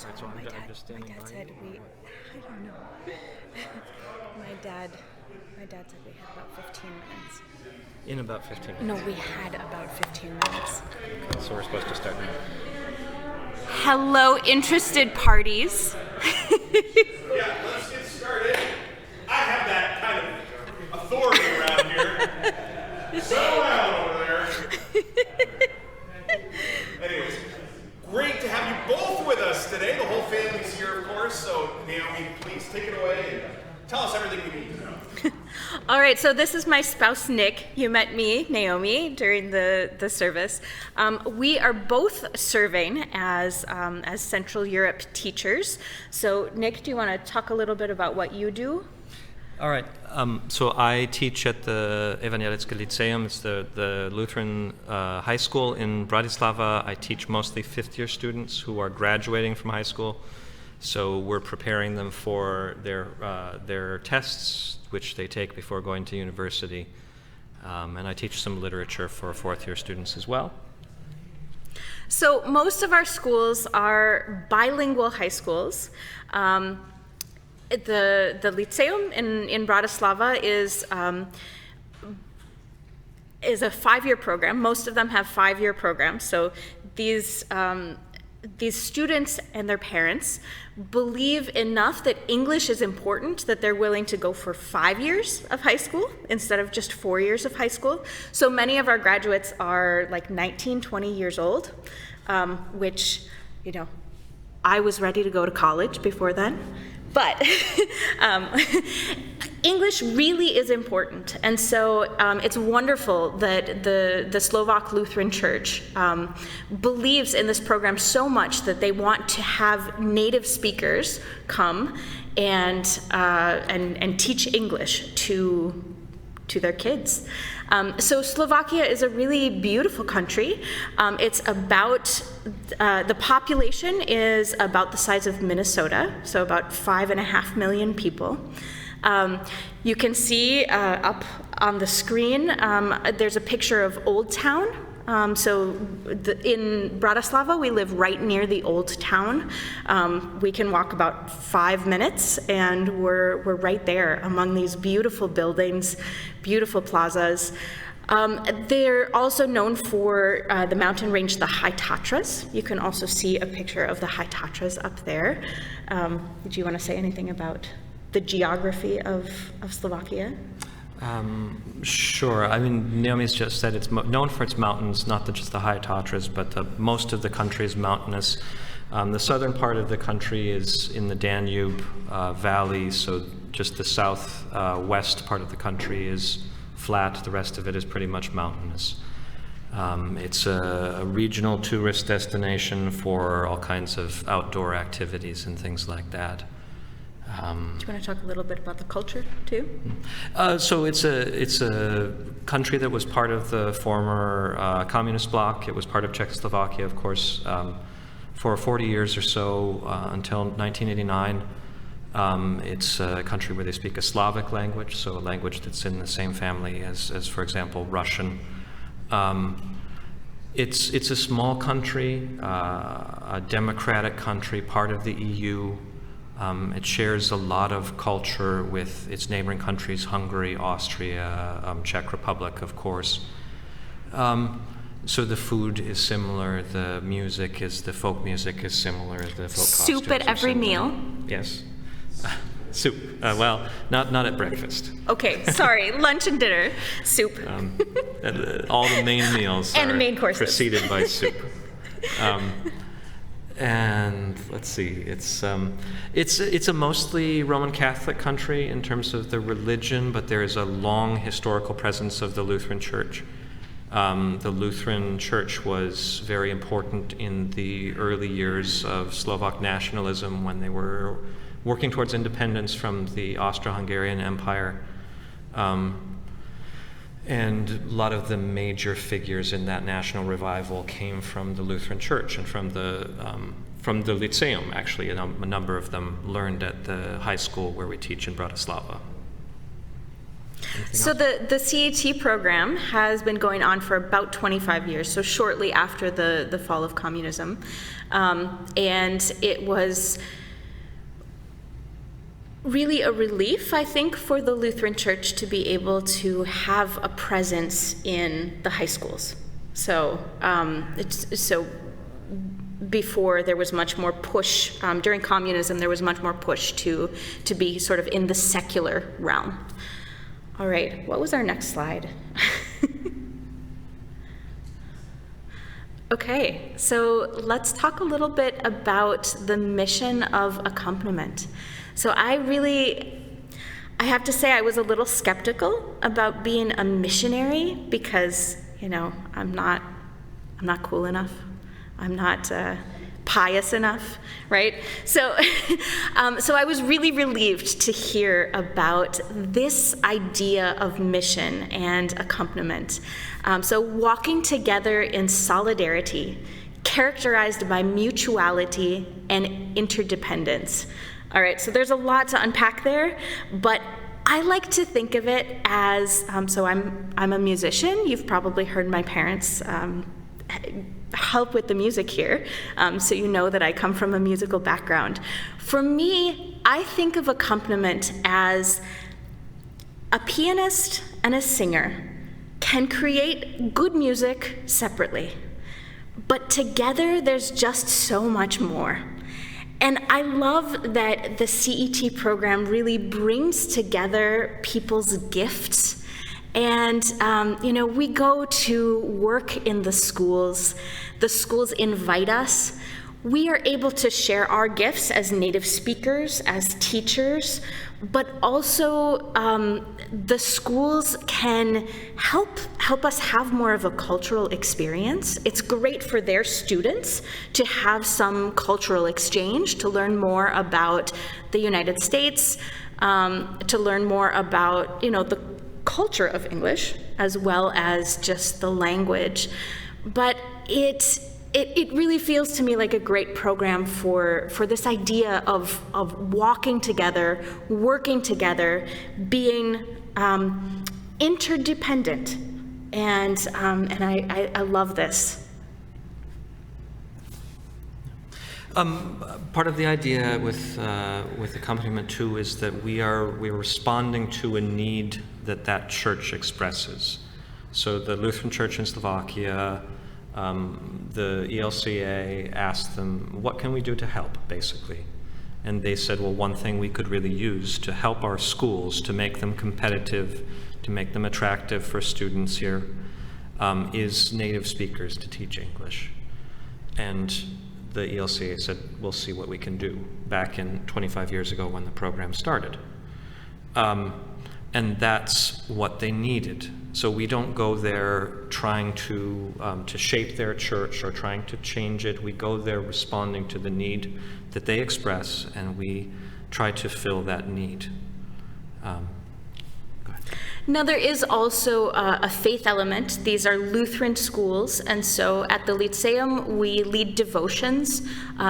Right, so I'm just standing my dad by said you. I don't know. my dad said we had about 15 minutes. In about 15 minutes. No, we had about 15 minutes. Okay, so we're supposed to start now. Hello, interested parties. Yeah, let's get started. I have that kind of authority around here. Settle down over there. Anyways, great to have you both with us today. The whole family's here, of course. So, Naomi, please take it away and tell us everything we need to know. All right, so this is my spouse, Nick. You met me, Naomi, during the service. We are both serving as Central Europe teachers. So, Nick, do you want to talk a little bit about what you do? All right. So I teach at the Evangelické Lyceum. It's the Lutheran high school in Bratislava. I teach mostly fifth-year students who are graduating from high school. So we're preparing them for their tests, which they take before going to university. And I teach some literature for fourth-year students as well. So most of our schools are bilingual high schools. The Lyceum in Bratislava is a 5-year program. Most of them have 5-year programs. So these students and their parents believe enough that English is important that they're willing to go for 5 years of high school instead of just 4 years of high school. So many of our graduates are like 19, 20 years old, which, I was ready to go to college before then. But English really is important, and so it's wonderful that the Slovak Lutheran Church believes in this program so much that they want to have native speakers come and teach English to their kids. So Slovakia is a really beautiful country. It's about, the population is about the size of Minnesota, so about 5.5 million people. You can see up on the screen, there's a picture of Old Town. In Bratislava, we live right near the Old Town. We can walk about 5 minutes, and we're right there among these beautiful buildings, beautiful plazas. They're also known for the mountain range, the High Tatras. You can also see a picture of the High Tatras up there. Do you want to say anything about the geography of Slovakia? Sure. I mean, Naomi's just said it's known for its mountains, not just the High Tatras, but most of the country is mountainous. The southern part of the country is in the Danube Valley, so just the southwest part of the country is flat. The rest of it is pretty much mountainous. It's a regional tourist destination for all kinds of outdoor activities and things like that. Do you want to talk a little bit about the culture too? So it's a country that was part of the former communist bloc. It was part of Czechoslovakia, of course, for 40 years or so until 1989. It's a country where they speak a Slavic language, so a language that's in the same family as for example, Russian. It's a small country, a democratic country, part of the EU. It shares a lot of culture with its neighboring countries, Hungary, Austria, Czech Republic, of course. So the food is similar, the folk music is similar, the folk costumes Soup at every similar. meal? Yes. Soup. Well, not at breakfast. Okay, sorry, lunch and dinner, soup. All the main meals and are the main courses. preceded by soup. And let's see, it's a mostly Roman Catholic country in terms of the religion, but there is a long historical presence of the Lutheran Church. The Lutheran Church was very important in the early years of Slovak nationalism when they were working towards independence from the Austro-Hungarian Empire. And a lot of the major figures in that national revival came from the Lutheran Church and from the Lyceum, actually. A number of them learned at the high school where we teach in Bratislava. So the CAT program has been going on for about 25 years, so shortly after the fall of communism. And it was really a relief, I think, for the Lutheran Church to be able to have a presence in the high schools. So, before there was much more push, during communism, there was much more push to be sort of in the secular realm. All right, what was our next slide? Okay, so let's talk a little bit about the mission of accompaniment. So I have to say I was a little skeptical about being a missionary because, I'm not cool enough. I'm not pious enough, right? So, so I was really relieved to hear about this idea of mission and accompaniment. So walking together in solidarity, characterized by mutuality and interdependence. All right, so there's a lot to unpack there, but I like to think of it as, so I'm a musician. You've probably heard my parents help with the music here, so you know that I come from a musical background. For me, I think of accompaniment as a pianist and a singer can create good music separately, but together there's just so much more. And I love that the CET program really brings together people's gifts. And, we go to work in the schools invite us. We are able to share our gifts as native speakers, as teachers, but also the schools can help us have more of a cultural experience. It's great for their students to have some cultural exchange, to learn more about the United States, to learn more about, the culture of English, as well as just the language. But it really feels to me like a great program for this idea of walking together, working together, being interdependent, and I love this. Part of the idea with accompaniment too is that we're responding to a need that church expresses. So the Lutheran Church in Slovakia, the ELCA asked them, what can we do to help, basically? And they said, well, one thing we could really use to help our schools, to make them competitive, to make them attractive for students here, is native speakers to teach English. And the ELCA said, we'll see what we can do, back in 25 years ago when the program started. And that's what they needed. So we don't go there trying to shape their church or trying to change it. We go there responding to the need that they express, and we try to fill that need. Go ahead. Now, there is also a faith element. These are Lutheran schools, and so at the Lyceum, we lead devotions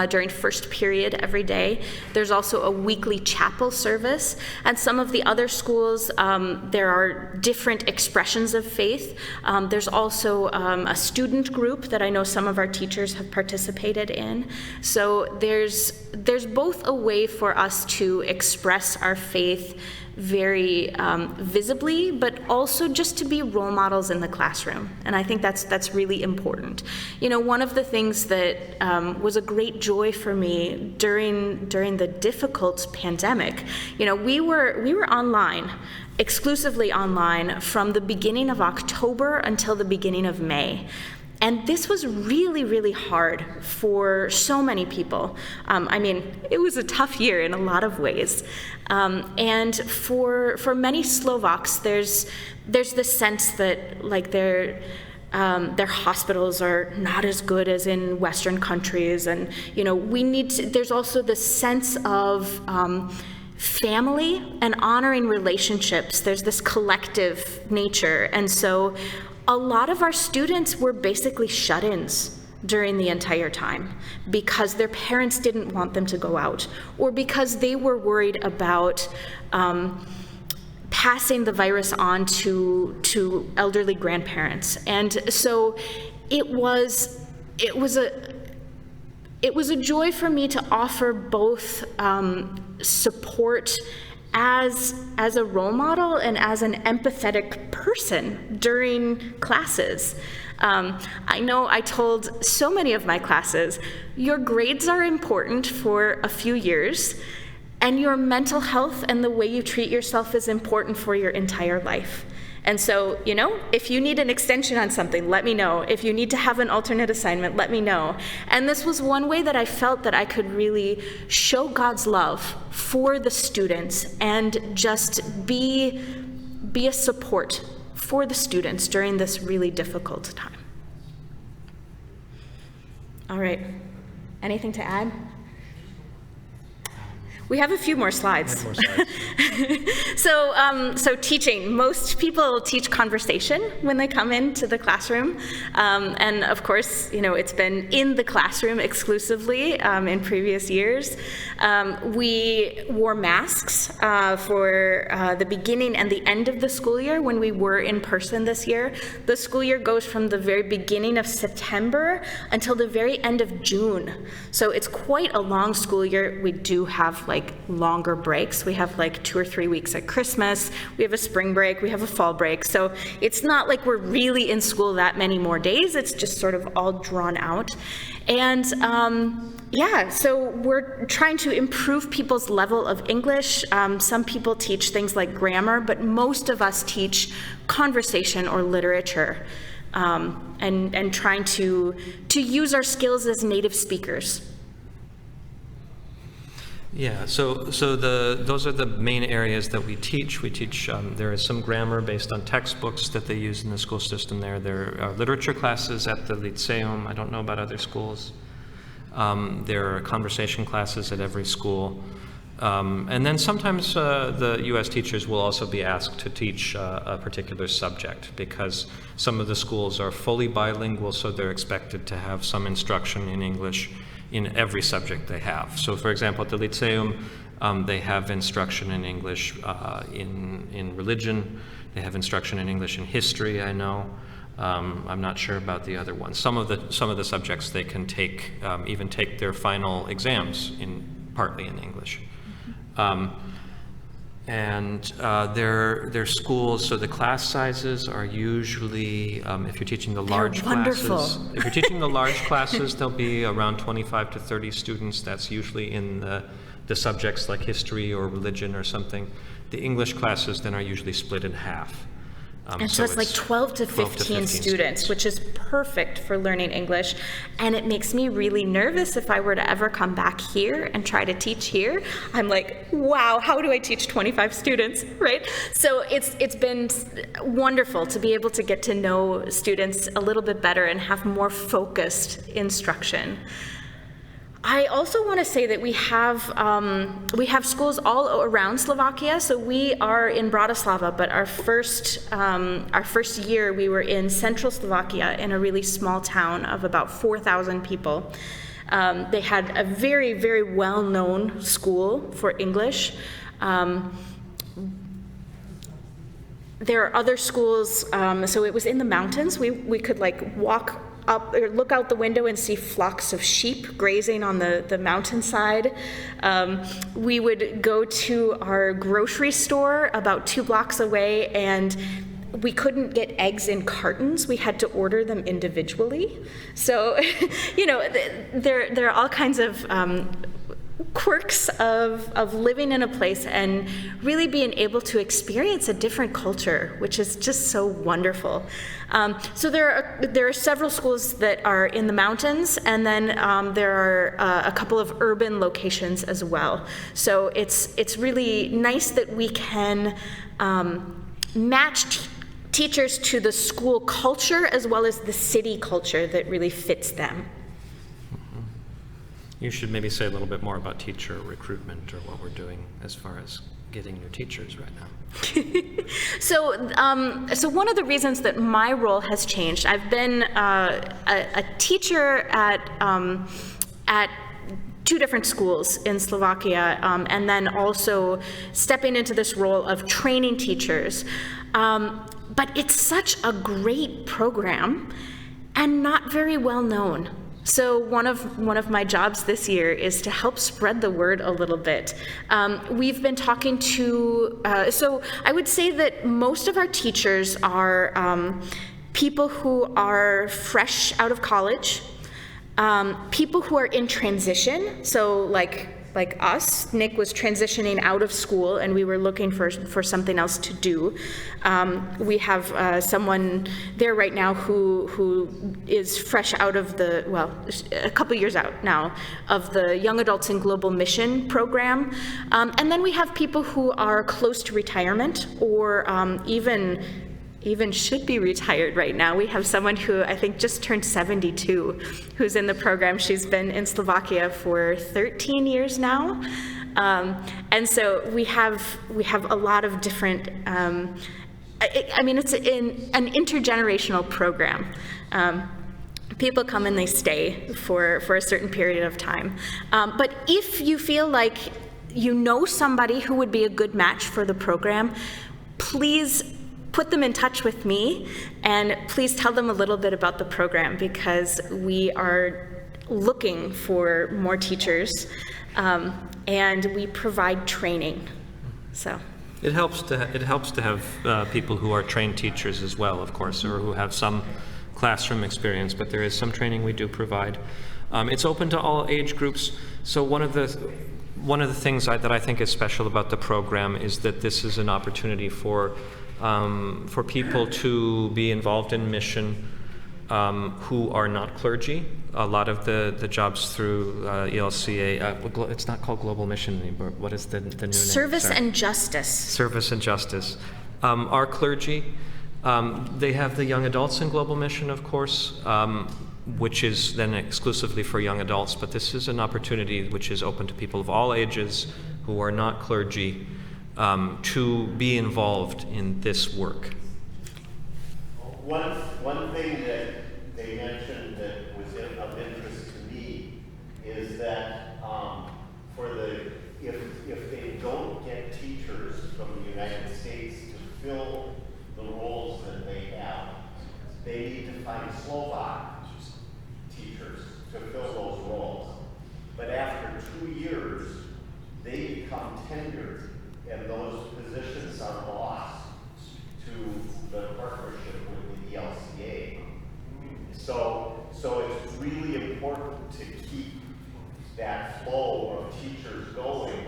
during first period every day. There's also a weekly chapel service. At some of the other schools, there are different expressions of faith. There's also a student group that I know some of our teachers have participated in. So there's both a way for us to express our faith very visibly, but also just to be role models in the classroom. And I think that's really important. One of the things that was a great joy for me during the difficult pandemic, we were online, exclusively online, from the beginning of October until the beginning of May. And this was really, really hard for so many people. It was a tough year in a lot of ways. And for many Slovaks, there's this sense that their hospitals are not as good as in Western countries, and there's also this sense of family and honoring relationships. There's this collective nature, and so a lot of our students were basically shut-ins during the entire time because their parents didn't want them to go out, or because they were worried about passing the virus on to elderly grandparents. And so it was a joy for me to offer both support as a role model and as an empathetic person during classes. I know I told so many of my classes, your grades are important for a few years, and your mental health and the way you treat yourself is important for your entire life. And so, if you need an extension on something, let me know. If you need to have an alternate assignment, let me know. And this was one way that I felt that I could really show God's love for the students and just be a support for the students during this really difficult time. All right. Anything to add? We have a few more slides. So teaching. Most people teach conversation when they come into the classroom. And of course, it's been in the classroom exclusively in previous years. We wore masks for the beginning and the end of the school year when we were in person this year. The school year goes from the very beginning of September until the very end of June. So it's quite a long school year. We do have longer breaks. We have 2 or 3 weeks at Christmas. We have a spring break. We have a fall break. So it's not like we're really in school that many more days. It's just sort of all drawn out. And so we're trying to improve people's level of English. Some people teach things like grammar, but most of us teach conversation or literature, and trying to use our skills as native speakers. Yeah, so those are the main areas that we teach. We teach, there is some grammar based on textbooks that they use in the school system there. There are literature classes at the Lyceum. I don't know about other schools. There are conversation classes at every school. And then sometimes the U.S. teachers will also be asked to teach a particular subject, because some of the schools are fully bilingual, so they're expected to have some instruction in English in every subject they have. So for example, at the Lyceum, they have instruction in English in religion. They have instruction in English in history, I know. I'm not sure about the other ones. Some of the subjects they can take, even take their final exams partly in English. Their schools, so the class sizes are usually, if you're teaching the large classes, if you're teaching the large classes, there'll be around 25 to 30 students. That's usually in the subjects like history or religion or something. The English classes then are usually split in half. And so it's 12 to 15 students, which is perfect for learning English. And it makes me really nervous if I were to ever come back here and try to teach here. I'm like, wow, how do I teach 25 students, right? So it's been wonderful to be able to get to know students a little bit better and have more focused instruction. I also want to say that we have schools all around Slovakia. So we are in Bratislava, but our first year we were in central Slovakia in a really small town of about 4,000 people. They had a very, very well-known school for English. There are other schools, so it was in the mountains. We could walk up or look out the window and see flocks of sheep grazing on the mountainside. We would go to our grocery store about 2 blocks away, and we couldn't get eggs in cartons. We had to order them individually. So, there are all kinds of quirks of living in a place and really being able to experience a different culture, which is just so wonderful. So there are several schools that are in the mountains, and then there are a couple of urban locations as well. So it's really nice that we can match teachers to the school culture as well as the city culture that really fits them. You should maybe say a little bit more about teacher recruitment, or what we're doing as far as getting new teachers right now. So one of the reasons that my role has changed, I've been a teacher at 2 different schools in Slovakia, and then also stepping into this role of training teachers. But it's such a great program and not very well known. So one of my jobs this year is to help spread the word a little bit. We've been talking to, so I would say that most of our teachers are people who are fresh out of college, people who are in transition, so like us. Nick was transitioning out of school and we were looking for something else to do. We have someone there right now who is fresh out of a couple years out now of the Young Adults in Global Mission program. And then we have people who are close to retirement or even should be retired right now. We have someone who I think just turned 72 who's in the program. She's been in Slovakia for 13 years now. And so we have a lot of different, it's an intergenerational program. People come and they stay for a certain period of time. But if you feel like you know somebody who would be a good match for the program, please put them in touch with me, and please tell them a little bit about the program, because we are looking for more teachers, and we provide training. So it helps to have people who are trained teachers as well, of course, or who have some classroom experience. But there is some training we do provide. It's open to all age groups. So one of the things that I think is special about the program is that this is an opportunity for people to be involved in mission who are not clergy. A lot of the jobs through ELCA, it's not called Global Mission anymore. What is the new name? Service and Justice. Service and Justice. Are clergy. They have the Young Adults in Global Mission, of course, which is then exclusively for young adults, but this is an opportunity which is open to people of all ages who are not clergy, to be involved in this work. One thing that they mentioned that was of interest to me is that if they don't get teachers from the United States to fill the roles that they have, they need to find Slovak teachers to fill those roles. But after 2 years, they become tenured, and those positions are lost to the partnership with the ELCA. So it's really important to keep that flow of teachers going,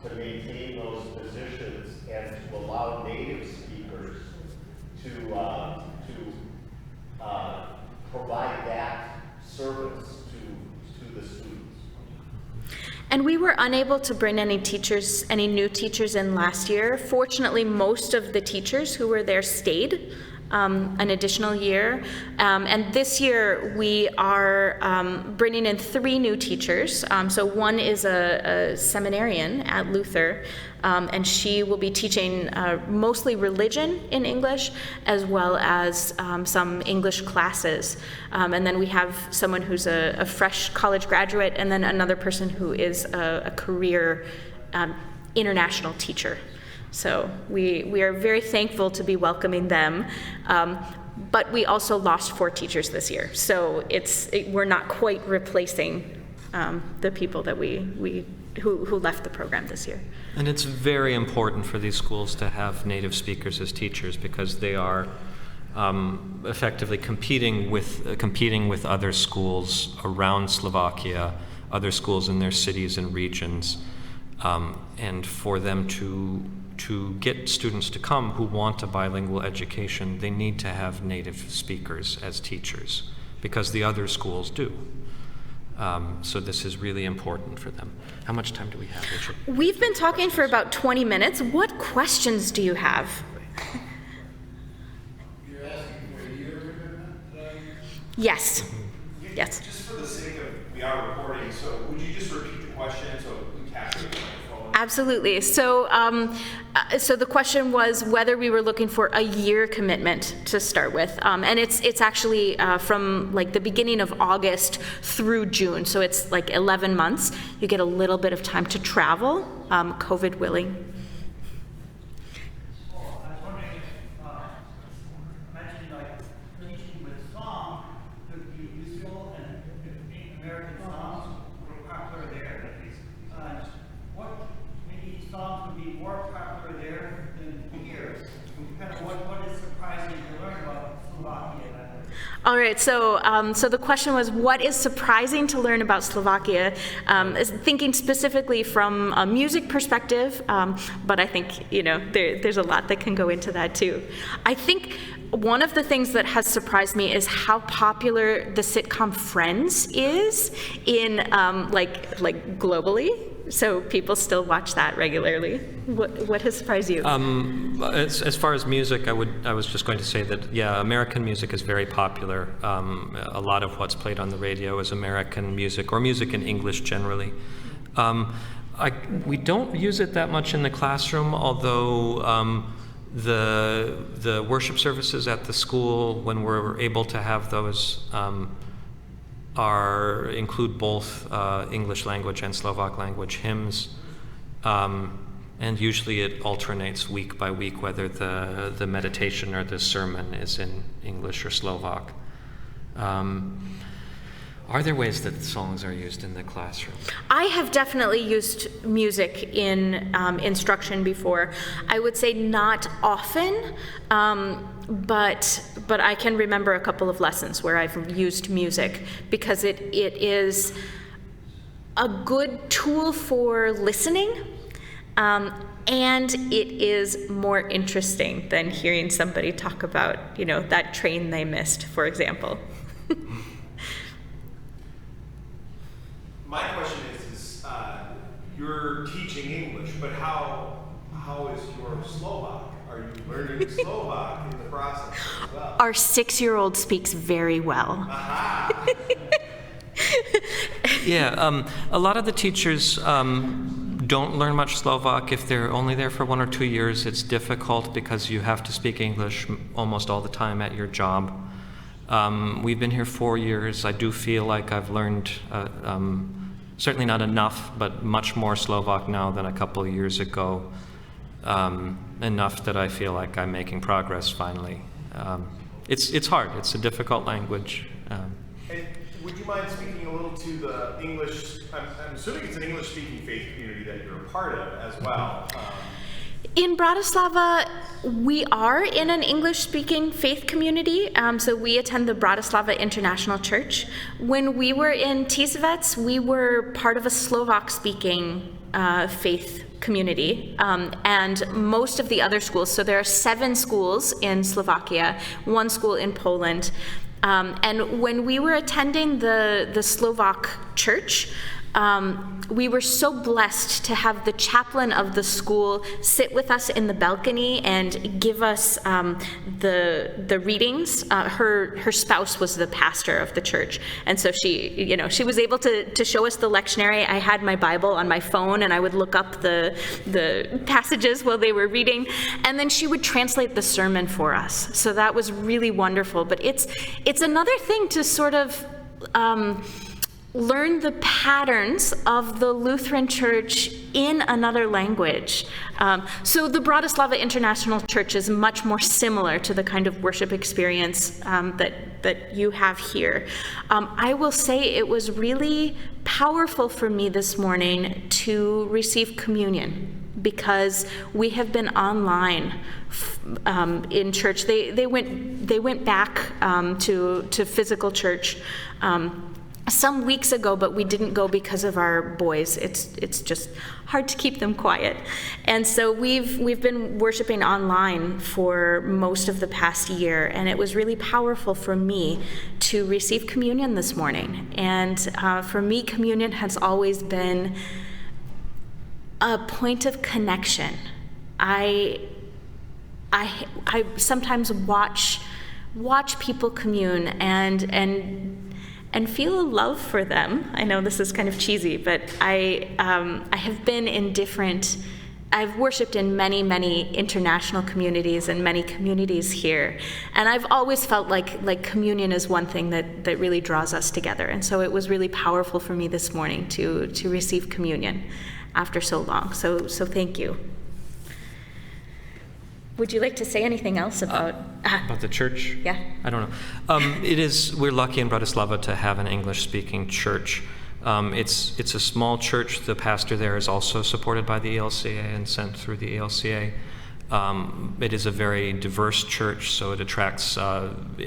to maintain those positions and to allow native speakers to provide that service to the students. And we were unable to bring any new teachers in last year. Fortunately, most of the teachers who were there stayed an additional year. And this year we are bringing in 3 new teachers. So one is a seminarian at Luther, and she will be teaching mostly religion in English, as well as some English classes. And then we have someone who's a fresh college graduate, and then another person who is a career international teacher. So we are very thankful to be welcoming them, but we also lost 4 teachers this year. So we're not quite replacing the people that who left the program this year. And it's very important for these schools to have native speakers as teachers, because they are effectively competing with other schools around Slovakia, other schools in their cities and regions, and for them to get students to come who want a bilingual education, they need to have native speakers as teachers, because the other schools do. So this is really important for them. How much time do we have, Richard? We've been talking for about 20 minutes. What questions do you have? You're asking for a year commitment? Yes. Yes. Just for the sake of, we are recording, so would you just repeat the question so we capture it on the phone? Absolutely. So the question was whether we were looking for a year commitment to start with, and it's actually from like the beginning of August through June. So it's like 11 months. You get a little bit of time to travel, COVID willing. I was wondering if mentioning like teaching with song could be useful, and if American songs were popular there, what maybe songs would be more popular there than here? Kind of what is surprising to learn about Slovakia? All right, so the question was, what is surprising to learn about Slovakia? Thinking specifically from a music perspective, but I think, there's a lot that can go into that too. I think one of the things that has surprised me is how popular the sitcom Friends is in, like globally. So people still watch that regularly. What has surprised you? As far as music, I was just going to say that, yeah, American music is very popular. A lot of what's played on the radio is American music, or music in English generally. We don't use it that much in the classroom, although the worship services at the school, when we're able to have those, include both English language and Slovak language hymns, and usually it alternates week by week whether the meditation or the sermon is in English or Slovak. Are there ways that songs are used in the classroom? I have definitely used music in instruction before. I would say not often, but I can remember a couple of lessons where I've used music because it is a good tool for listening, and it is more interesting than hearing somebody talk about, that train they missed, for example. My question is you're teaching English, but how is your Slovak? Are you learning Slovak in the process as well? Our 6-year-old speaks very well. Aha! Yeah, a lot of the teachers don't learn much Slovak. If they're only there for 1 or 2 years, it's difficult because you have to speak English almost all the time at your job. We've been here 4 years. I do feel like I've learned, certainly not enough, but much more Slovak now than a couple of years ago. Enough that I feel like I'm making progress finally. It's hard. It's a difficult language. And would you mind speaking a little to the English, I'm assuming it's an English-speaking faith community that you're a part of as well. In Bratislava, we are in an English-speaking faith community, so we attend the Bratislava International Church. When we were in Tisovec, we were part of a Slovak-speaking faith community, and most of the other schools, so there are 7 schools in Slovakia, 1 school in Poland, and when we were attending the Slovak church, we were so blessed to have the chaplain of the school sit with us in the balcony and give us the readings. Her spouse was the pastor of the church, and so she was able to show us the lectionary. I had my Bible on my phone, and I would look up the passages while they were reading, and then she would translate the sermon for us. So that was really wonderful. But it's another thing to sort of learn the patterns of the Lutheran Church in another language. So the Bratislava International Church is much more similar to the kind of worship experience that you have here. I will say it was really powerful for me this morning to receive communion, because we have been online in church. They went back to physical church some weeks ago, but we didn't go because of our boys. It's just hard to keep them quiet. And so we've been worshiping online for most of the past year, and it was really powerful for me to receive communion this morning. And for me, communion has always been a point of connection. I sometimes watch people commune, and and feel a love for them. I know this is kind of cheesy, but I have been in different, I've worshiped in many, many international communities and many communities here, and I've always felt like communion is one thing that really draws us together, and so it was really powerful for me this morning to receive communion after so long, so thank you. Would you like to say anything else about the church? Yeah. I don't know. We're lucky in Bratislava to have an English-speaking church. It's a small church. The pastor there is also supported by the ELCA and sent through the ELCA. It is a very diverse church, so it attracts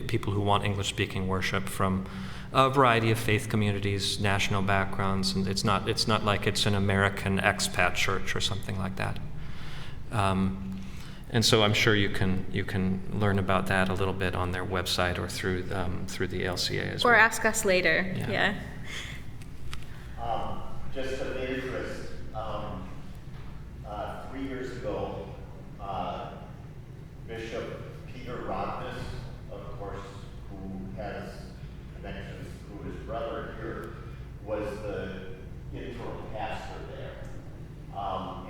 people who want English-speaking worship from a variety of faith communities, national backgrounds, and it's not like it's an American expat church or something like that. And so I'm sure you can learn about that a little bit on their website or through the ELCA as well. Or ask us later. Yeah. Just of interest, 3 years ago, Bishop Peter Rodness, of course, who has connections through his brother here, was the interim pastor there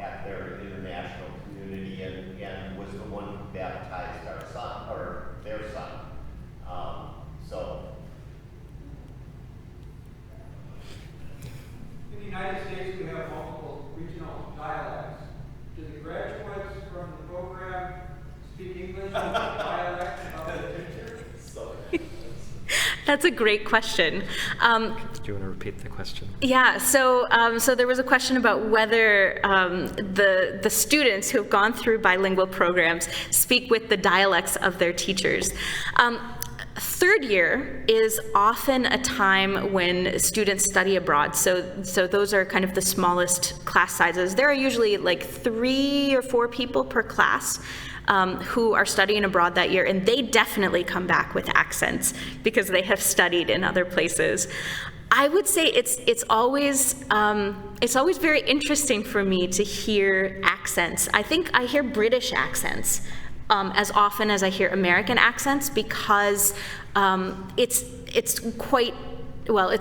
at their international community, and was the one who baptized our son, or their son. In the United States, we have multiple regional dialects. Do the graduates from the program speak English in the dialect of the teacher? That's a great question. Do you want to repeat the question? Yeah, so there was a question about whether the students who have gone through bilingual programs speak with the dialects of their teachers. Third year is often a time when students study abroad, so those are kind of the smallest class sizes. There are usually like 3 or 4 people per class who are studying abroad that year, and they definitely come back with accents because they have studied in other places. I would say it's always very interesting for me to hear accents. I think I hear British accents as often as I hear American accents because it's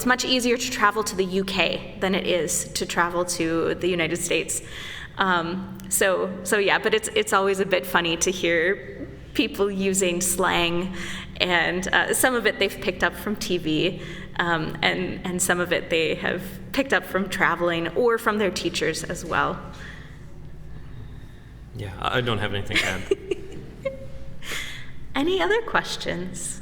much easier to travel to the UK than it is to travel to the United States. So yeah, but it's always a bit funny to hear people using slang, and some of it they've picked up from TV, and some of it they have picked up from traveling or from their teachers as well. Yeah, I don't have anything to add. Any other questions?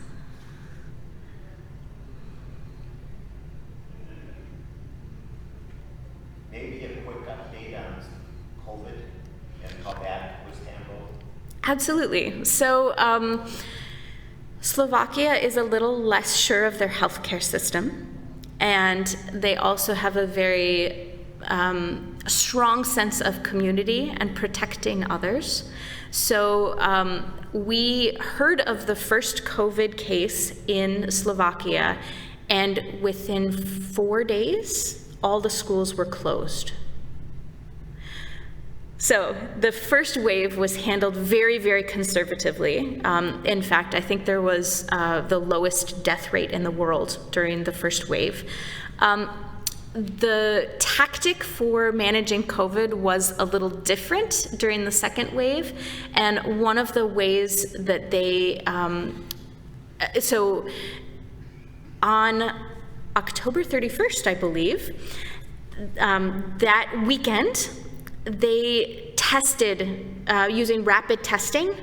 Maybe a quick update on COVID and how that was handled. Absolutely. So Slovakia is a little less sure of their healthcare system, and they also have a very strong sense of community and protecting others. So we heard of the first COVID case in Slovakia, and within 4 days, all the schools were closed. So the first wave was handled very, very conservatively. In fact, I think there was the lowest death rate in the world during the first wave. The tactic for managing COVID was a little different during the second wave, and one of the ways that they, so on October 31st, I believe, that weekend, they tested, using rapid testing,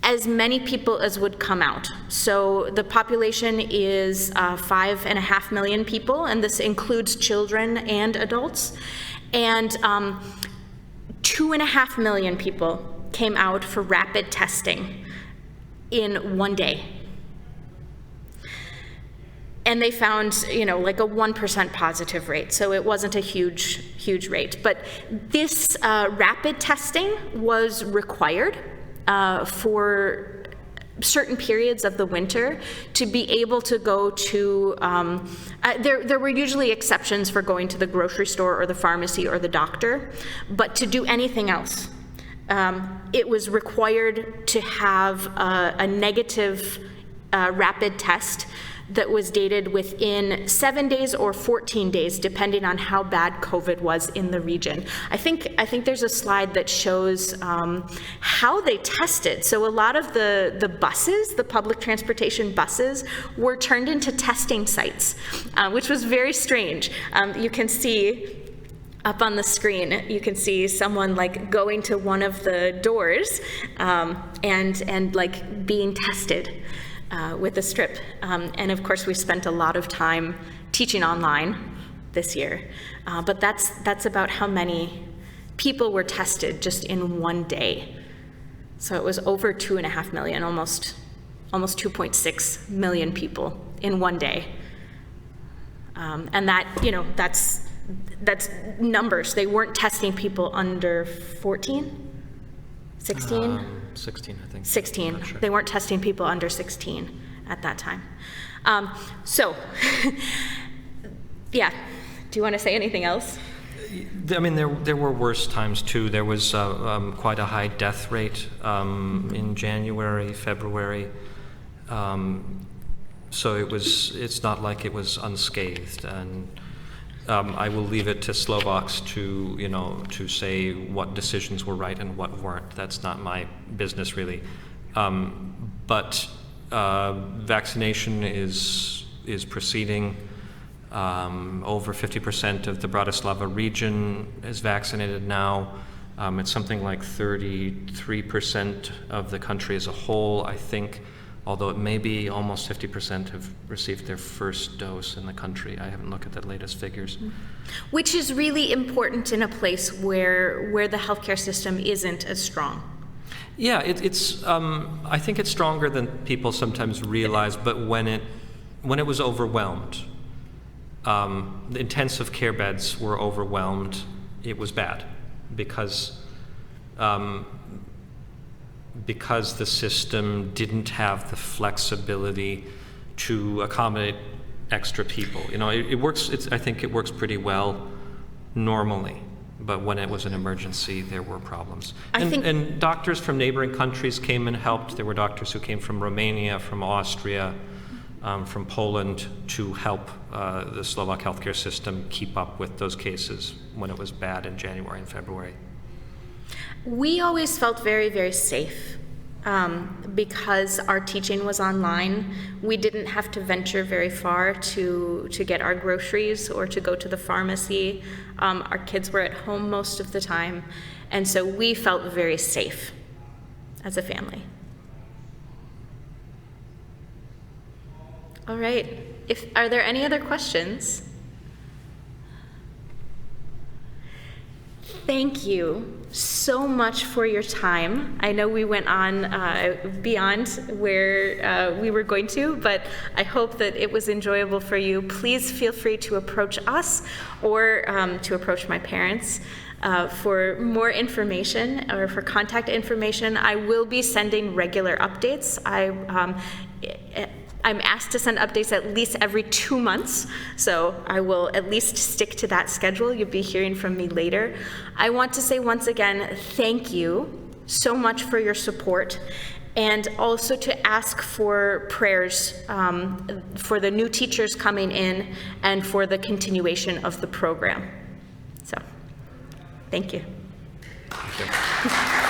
as many people as would come out. So the population is 5.5 million people, and this includes children and adults. And 2.5 million people came out for rapid testing in one day. And they found, like a 1% positive rate, so it wasn't a huge rate. But this rapid testing was required for certain periods of the winter to be able to go to, there were usually exceptions for going to the grocery store or the pharmacy or the doctor, but to do anything else, it was required to have a negative rapid test that was dated within 7 days or 14 days, depending on how bad COVID was in the region. I think there's a slide that shows how they tested. So a lot of the buses, the public transportation buses, were turned into testing sites, which was very strange. You can see up on the screen, you can see someone like going to one of the doors and like being tested with a strip. And of course, we spent a lot of time teaching online this year, but that's about how many people were tested just in one day. So it was over 2.5 million, almost 2.6 million people in one day. And that, you know, that's numbers. They weren't testing people under 14, 16? 16, I think. 16. I'm not sure. They weren't testing people under 16 at that time. So, yeah. Do you want to say anything else? I mean, there were worse times too. There was quite a high death rate in January, February. So it's not like it was unscathed. And I will leave it to Slovaks to say what decisions were right and what weren't. That's not my business, really. But vaccination is proceeding. Over 50% of the Bratislava region is vaccinated now. It's something like 33% of the country as a whole, I think. Although it may be almost 50% have received their first dose in the country. I haven't looked at the latest figures. Which is really important in a place where the healthcare system isn't as strong. Yeah, it's. I think it's stronger than people sometimes realize. But when it was overwhelmed, the intensive care beds were overwhelmed. It was bad because the system didn't have the flexibility to accommodate extra people. You know, it works. I think it works pretty well normally, but when it was an emergency, there were problems. And doctors from neighboring countries came and helped. There were doctors who came from Romania, from Austria, from Poland to help the Slovak healthcare system keep up with those cases when it was bad in January and February. We always felt very, very safe because our teaching was online. We didn't have to venture very far to get our groceries or to go to the pharmacy. Our kids were at home most of the time, and so we felt very safe as a family. All right. Are there any other questions? Thank you so much for your time. I know we went on beyond where we were going to, but I hope that it was enjoyable for you. Please feel free to approach us or to approach my parents for more information or for contact information. I will be sending regular updates. I'm asked to send updates at least every 2 months, so I will at least stick to that schedule. You'll be hearing from me later. I want to say once again, thank you so much for your support, and also to ask for prayers for the new teachers coming in and for the continuation of the program. So, thank you. Thank you.